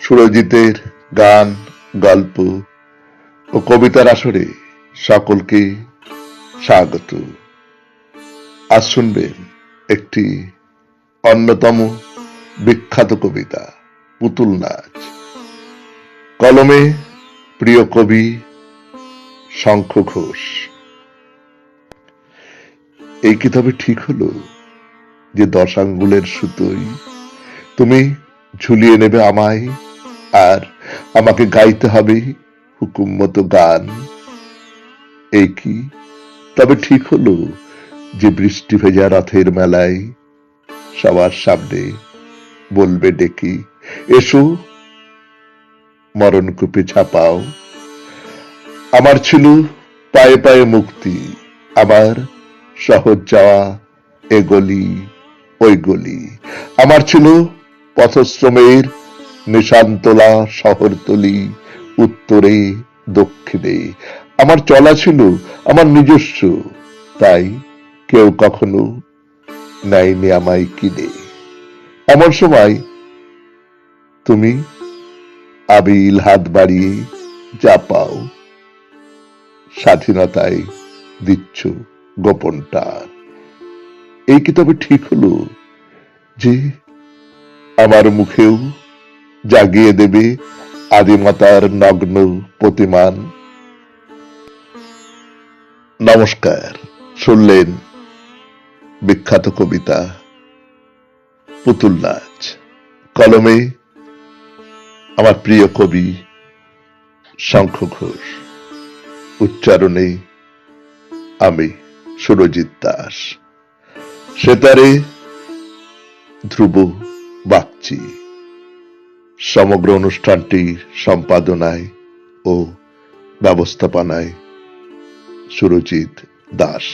সুরজিতের গান, গল্প ও কবিতার আসরে সকলকে স্বাগত। আজ শুনবেন একটি অন্যতম বিখ্যাত কবিতা, পুতুল নাচ। কলমে প্রিয় কবি শঙ্খ ঘোষ। এই কি তবে ঠিক হলো যে 10 আঙ্গুলের সুতোই তুমি ঝুলিয়ে নেবে আমায়, আর আমাকে গাইতে হবে হুকুম মতো গান? এই কি তবে ঠিক হলো যে বৃষ্টি ভেজা রথের মেলায় সবার সামনে বলবে ডেকে, এসো মরণকূপে ঝাঁপাও? আমার ছিল পায়ে পায়ে মুক্তি, আমার সহজ যাওয়া এ গলি ওই গলি। আমার ছিল পথশ্রমের নিশানতলা শহরতলি, উত্তরে দক্ষিণে। আমার চলা ছিল আমার নিজস্ব, তাই কেউ কখনো নেয়নি আমায় কিনে। এমন সময় তুমি আবিল হাত বাড়িয়ে যা পাও, স্বাধীনতায় দিচ্ছ গোপন টান। এই কি তবে ঠিক হলো যে আমার মুখেও জাগিয়ে দেবে আদিমতার নগ্ন প্রতিমান? নমস্কার, শুনলেন বিখ্যাত কবিতা পুতুল নাচ। কলমে আমার প্রিয় কবি শঙ্খ ঘোষ, উচ্চারণে আমি সুরজিৎ দাস, সেতারে ধ্রুব বাগচি। সমগ্র অনুষ্ঠানটির সম্পাদনায় ও ব্যবস্থাপনায় সুরজিৎ দাস।